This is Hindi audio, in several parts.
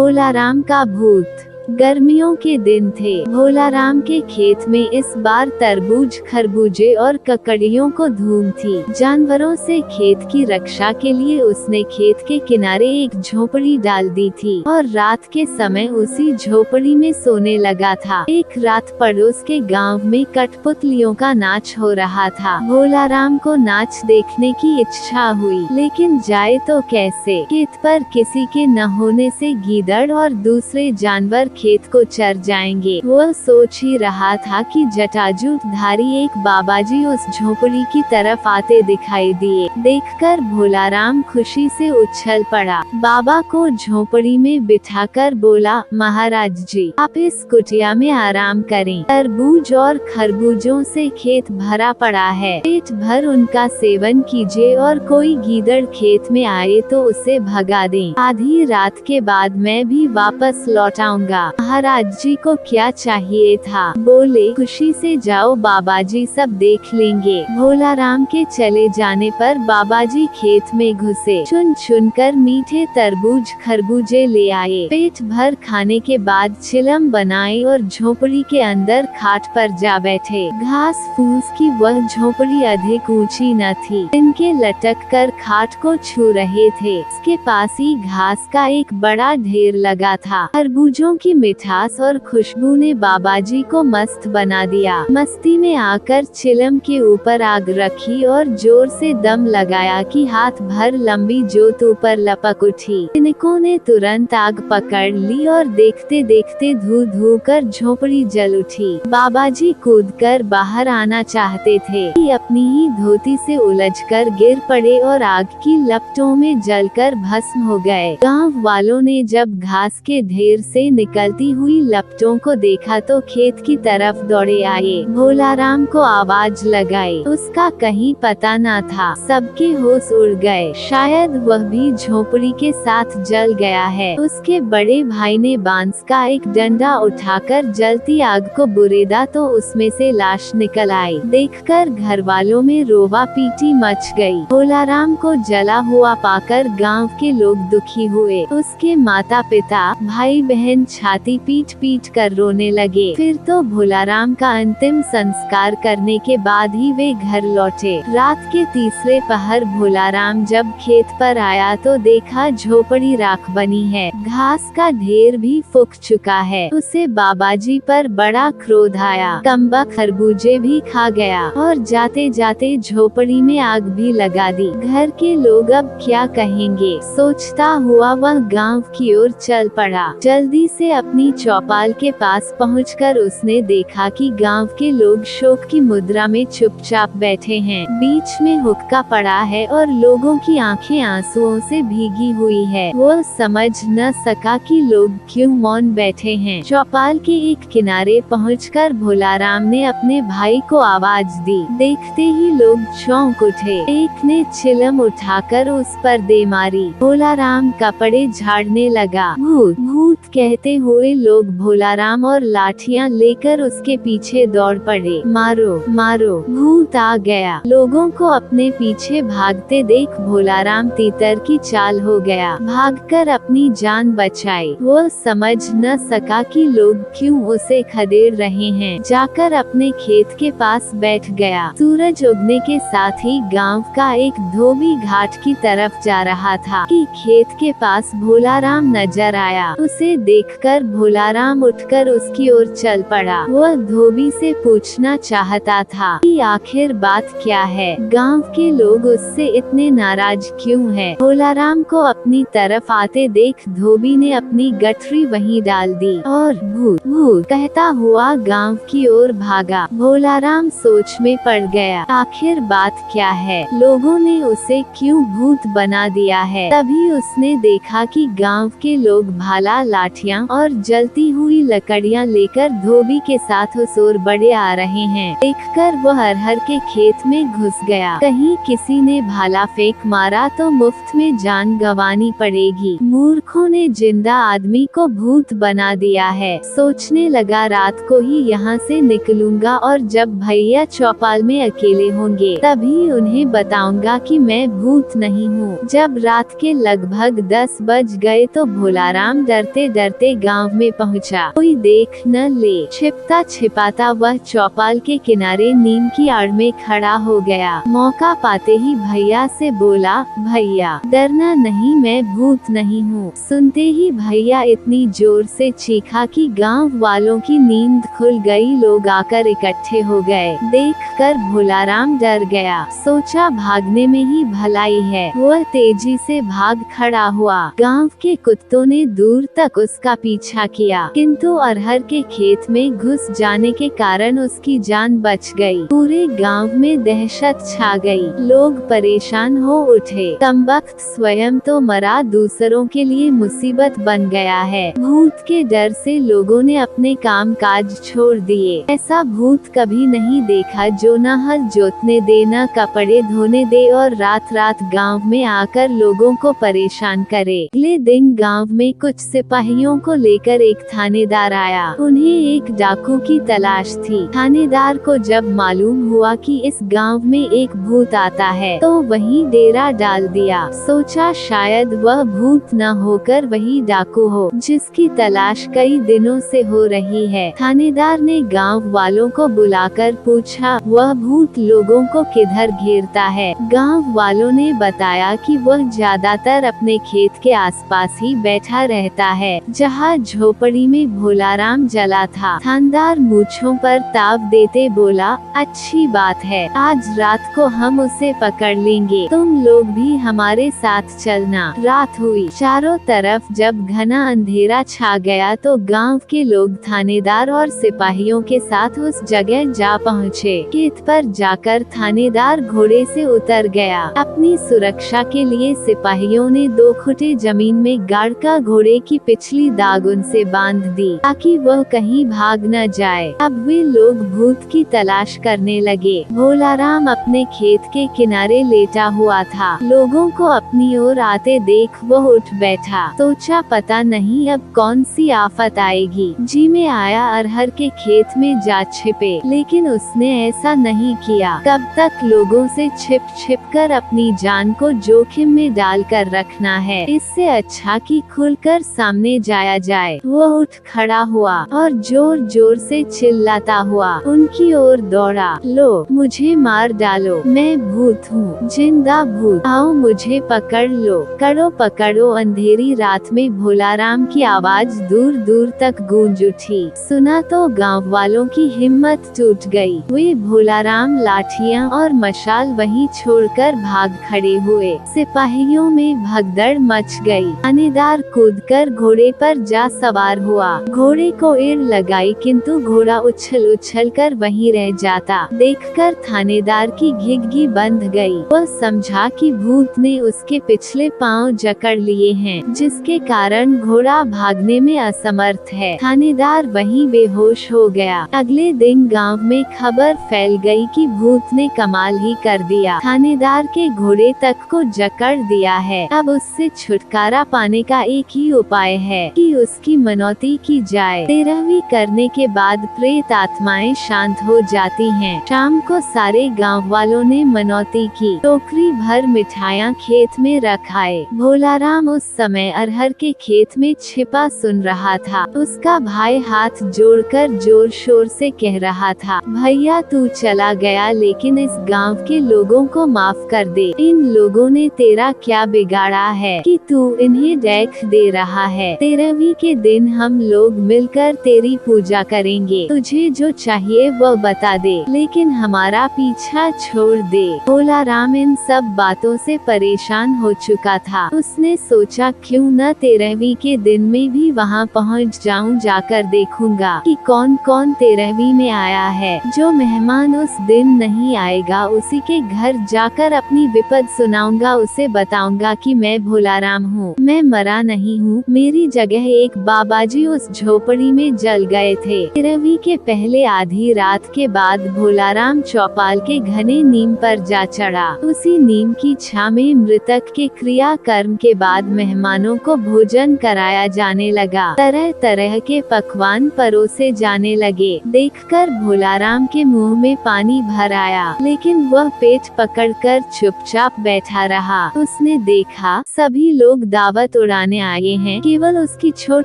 भोलाराम का भूत। गर्मियों के दिन थे। भोलाराम के खेत में इस बार तरबूज, खरबूजे और ककड़ियों को धूम थी। जानवरों से खेत की रक्षा के लिए उसने खेत के किनारे एक झोपड़ी डाल दी थी और रात के समय उसी झोपड़ी में सोने लगा था। एक रात पड़ोस के गांव में कठपुतलियों का नाच हो रहा था। भोलाराम को नाच देखने की इच्छा हुई, लेकिन जाए तो कैसे? खेत पर किसी के न होने से गीदड़ और दूसरे जानवर खेत को चर जाएंगे। वह सोच ही रहा था कि जटाजूटधारी एक बाबाजी उस झोपड़ी की तरफ आते दिखाई दिए। देखकर भोलाराम खुशी से उछल पड़ा। बाबा को झोपड़ी में बिठाकर बोला, महाराज जी, आप इस कुटिया में आराम करें। तरबूज और खरबूजों से खेत भरा पड़ा है। पेट भर उनका सेवन कीजिए और कोई गीदड़ खेत में आए तो उसे भगा दें। आधी रात के बाद मैं भी वापस लौट आऊंगा। महाराज जी को क्या चाहिए था? बोले, खुशी से जाओ बाबाजी सब देख लेंगे। भोलाराम के चले जाने पर बाबाजी खेत में घुसे। चुन चुन कर मीठे तरबूज खरबूजे ले आए। पेट भर खाने के बाद चिलम बनाए और झोपड़ी के अंदर खाट पर जा बैठे। घास फूस की वह झोपड़ी अधिक ऊंची न थी। इनके लटक कर खाट को छू रहे थे। इसके पास ही घास का एक बड़ा ढेर लगा था। खरबूजों की मिठास और खुशबू ने बाबाजी को मस्त बना दिया। मस्ती में आकर चिलम के ऊपर आग रखी और जोर से दम लगाया कि हाथ भर लंबी जोत ऊपर लपक उठी। तिनकों ने तुरंत आग पकड़ ली और देखते देखते धू धू कर झोपड़ी जल उठी। बाबाजी कूदकर बाहर आना चाहते थे कि अपनी ही धोती से उलझकर गिर पड़े और आग की लपटों में जलकर भस्म हो गए। गांव वालों ने जब घास के ढेर से निकलती हुई लपटों को देखा तो खेत की तरफ दौड़े आए। भोलाराम को आवाज लगाई, उसका कहीं पता न था। सबके होश उड़ गए। शायद वह भी झोपड़ी के साथ जल गया है। उसके बड़े भाई ने बांस का एक डंडा उठाकर जलती आग को बुरेदा तो उसमें से लाश निकल आई। देखकर घर वालों में रोवा पीटी मच गई। भोलाराम को जला हुआ पाकर गांव के लोग दुखी हुए। उसके माता पिता, भाई बहन छाती पीट पीट कर रोने लगे। फिर तो भोलाराम का अंतिम संस्कार करने के बाद ही वे घर लौटे। रात के तीसरे पहर भोलाराम जब खेत पर आया तो देखा झोपड़ी राख बनी है। घास का ढेर भी फूक चुका है। उसे बाबाजी पर बड़ा क्रोध आया। कम्बा खरबूजे भी खा गया और जाते जाते झोपड़ी में आग भी लगा दी। घर के लोग अब क्या कहेंगे? सोचता हुआ वह गांव की ओर चल पड़ा। जल्दी से अपनी चौपाल के पास पहुंचकर उसने देखा कि गांव के लोग शोक की मुद्रा में चुपचाप बैठे हैं। बीच में हुक्का पड़ा है और लोगों की आंखें आंसुओं से भीगी हुई है। वो समझ न सका कि लोग क्यों मौन बैठे हैं। चौपाल के एक किनारे पहुंचकर भोलाराम ने अपने भाई को आवाज दी। देखते ही लोग चौंक उठे। एक ने चिलम उठाकर उस पर दे मारी। भोलाराम कपड़े झाड़ने लगा। भूत भूत कहते हुए लोग भोलाराम और लाठियां लेकर उसके पीछे दौड़ पड़े। मारो मारो, भूत आ गया। लोगों को अपने पीछे भागते देख भोलाराम तीतर की चाल हो गया। भागकर अपनी जान बचाई। वो समझ न सका कि लोग क्यों उसे खदेड़ रहे हैं। जाकर अपने खेत के पास बैठ गया। सूरज उगने के साथ ही गांव का एक धोबी घाट की तरफ जा रहा था कि खेत के पास भोलाराम नजर आया। उसे देखकर भोलाराम उठकर उसकी ओर चल पड़ा। वह धोबी से पूछना चाहता था कि आखिर बात क्या है? गांव के लोग उससे इतने नाराज क्यों हैं? भोलाराम को अपनी तरफ आते देख धोबी ने अपनी गठरी वहीं डाल दी और भूत भूत कहता हुआ गांव की ओर भागा। भोलाराम सोच में पड़ गया, आखिर बात क्या है? लोगों ने उसे क्यों भूत बना दिया है? तभी उसने देखा कि गांव के लोग भाला, लाठियां और और जलती हुई लकड़ियां लेकर धोबी के साथ उस ओर बढ़े आ रहे हैं। देखकर वह अरहर के खेत में घुस गया। कहीं किसी ने भाला फेंक मारा तो मुफ्त में जान गंवानी पड़ेगी। मूर्खों ने जिंदा आदमी को भूत बना दिया है। सोचने लगा रात को ही यहाँ से निकलूंगा और जब भैया चौपाल में अकेले होंगे तभी उन्हें बताऊंगा कि मैं भूत नहीं हूँ। जब रात के लगभग 10 बज गए तो भोलाराम डरते डरते गांव में पहुँचा। कोई देख न ले, छिपता छिपाता वह चौपाल के किनारे नीम की आड़ में खड़ा हो गया। मौका पाते ही भैया से बोला, भैया डरना नहीं, मैं भूत नहीं हूँ। सुनते ही भैया इतनी जोर से चीखा कि गांव वालों की नींद खुल गई। लोग आकर इकट्ठे हो गए। देखकर भोलाराम डर गया। सोचा भागने में ही भलाई है। वह तेजी से भाग खड़ा हुआ। गांव के कुत्तों ने दूर तक उसका पीछा किया, किंतु अरहर के खेत में घुस जाने के कारण उसकी जान बच गई। पूरे गांव में दहशत छा गई। लोग परेशान हो उठे। कमबख्त स्वयं तो मरा, दूसरों के लिए मुसीबत बन गया है। भूत के डर से लोगों ने अपने काम काज छोड़ दिए। ऐसा भूत कभी नहीं देखा जो न हल जोतने दे, न कपड़े धोने दे और रात रात गांव में आकर लोगों को परेशान करे। अगले दिन गांव में कुछ सिपाहियों को लेकर एक थानेदार आया। उन्हें एक डाकू की तलाश थी। थानेदार को जब मालूम हुआ कि इस गांव में एक भूत आता है तो वहीं डेरा डाल दिया। सोचा शायद वह भूत न होकर वही डाकू हो जिसकी तलाश कई दिनों से हो रही है। थानेदार ने गांव वालों को बुलाकर पूछा, वह भूत लोगों को किधर घेरता है? गांव वालों ने बताया कि वह ज्यादातर अपने खेत के आसपास ही बैठा रहता है, जहां झोपड़ी में भोलाराम जला था। थानेदार मूंछों पर ताव देते बोला, अच्छी बात है, आज रात को हम उसे पकड़ लेंगे, तुम लोग भी हमारे साथ चलना। रात हुई। चारों तरफ जब घना अंधेरा छा गया तो गांव के लोग थानेदार और सिपाहियों के साथ उस जगह जा पहुँचे। खेत पर जाकर थानेदार घोड़े से उतर गया। अपनी सुरक्षा के लिए सिपाहियों ने 2 खुटे जमीन में गाड़कर घोड़े की पिछली दाग उनसे बांध दी ताकि वह कहीं भाग न जाए। अब वे लोग भूत की तलाश करने लगे। भोलाराम अपने खेत के किनारे लेटा हुआ था। लोगों को अपनी ओर आते देख वह उठ बैठा। सोचा पता नहीं अब कौन सी आफत आएगी। जी में आया अरहर के खेत में जा छिपे, लेकिन उसने ऐसा नहीं किया। कब तक लोगों से छिप छिप कर अपनी जान को जोखिम में डालकर रखना है। इससे अच्छा कि खुलकर सामने जाया जाए। वह उठ खड़ा हुआ और जोर जोर से चिल्लाता हुआ उनकी ओर दौड़ा, लो मुझे मार डालो, मैं भूत हूँ, जिंदा भूत, आओ मुझे पकड़ लो, कड़ो पकड़ो। अंधेरी रात में भोलाराम की आवाज दूर दूर तक गूंज उठी। सुना तो गांव वालों की हिम्मत टूट गई। वे भोलाराम लाठियां और मशाल वहीं छोड़कर भाग खड़े हुए। सिपाहियों में भगदड़ मच गई। थानेदार कूदकर घोड़े पर जा सवार हुआ। घोड़े को एड़ लगाई, किंतु घोड़ा उछल उछल कर वहीं रह जाता। देखकर थानेदार की घिघी बंध गई। वह समझा कि भूत ने उसके पिछले पांव जकड़ लिए हैं, जिसके कारण घोड़ा भागने में असमर्थ है। थानेदार वहीं बेहोश हो गया। अगले दिन गांव में खबर फैल गई कि भूत ने कमाल ही कर दिया, थानेदार के घोड़े तक को जकड़ दिया है। अब उससे छुटकारा पाने का एक ही उपाय है कि उसकी मनौती की जाए। 13वीं करने के बाद प्रेत आत्माएं शांत हो जाती हैं। शाम को सारे गांव वालों ने मनौती की। टोकरी भर मिठाइयाँ खेत में रख आए। भोलाराम उस समय अरहर के खेत में छिपा सुन रहा था। उसका भाई हाथ जोड़कर जोर शोर से कह रहा था, भैया तू चला गया लेकिन इस गांव के लोगों को माफ कर दे। इन लोगों ने तेरा क्या बिगाड़ा है कि तू इन्हें देख दे रहा है। 13वीं के दिन हम लोग मिलकर तेरी पूजा करेंगे। तुझे जो चाहिए वह बता दे, लेकिन हमारा पीछा छोड़ दे। भोलाराम इन सब बातों से परेशान हो चुका था। उसने सोचा क्यों न 13वीं के दिन में भी वहाँ पहुँच जाऊँ, जाकर देखूंगा कि कौन कौन 13वीं में आया है। जो मेहमान उस दिन नहीं आएगा उसी के घर जाकर अपनी विपद सुनाऊंगा। उसे बताऊंगा कि मैं भोलाराम हूँ, मैं मरा नहीं हूँ, मेरी जगह एक एक बाबाजी उस झोपड़ी में जल गए थे। 13वीं के पहले आधी रात के बाद भोलाराम चौपाल के घने नीम पर जा चढ़ा। उसी नीम की छां में मृतक के क्रिया कर्म के बाद मेहमानों को भोजन कराया जाने लगा। तरह तरह के पकवान परोसे जाने लगे। देखकर भोलाराम के मुंह में पानी भर आया, लेकिन वह पेट पकड़कर चुपचाप बैठा रहा। उसने देखा सभी लोग दावत उड़ाने आए हैं, केवल उसकी छोटी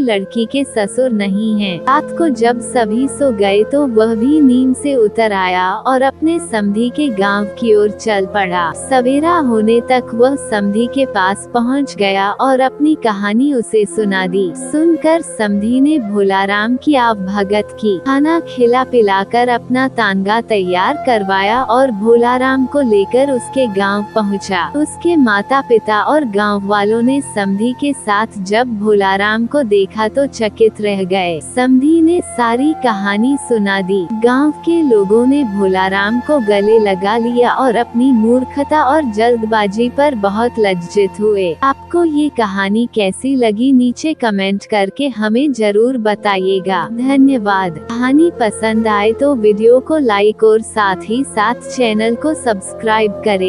लड़की के ससुर नहीं हैं। रात को जब सभी सो गए तो वह भी नींद से उतर आया और अपने समधी के गांव की ओर चल पड़ा। सवेरा होने तक वह समधी के पास पहुंच गया और अपनी कहानी उसे सुना दी। सुनकर समधी ने भोलाराम की आवभगत की, खाना खिला पिलाकर अपना तांगा तैयार करवाया और भोलाराम को लेकर उसके गांव पहुंचा। उसके माता पिता और गांव वालों ने समधी के साथ जब भोलाराम को देखा तो चकित रह गए। समधी ने सारी कहानी सुना दी। गांव के लोगों ने भोलाराम को गले लगा लिया और अपनी मूर्खता और जल्दबाजी पर बहुत लज्जित हुए। आपको ये कहानी कैसी लगी नीचे कमेंट करके हमें जरूर बताइएगा। धन्यवाद। कहानी पसंद आए तो वीडियो को लाइक और साथ ही साथ चैनल को सब्सक्राइब करें।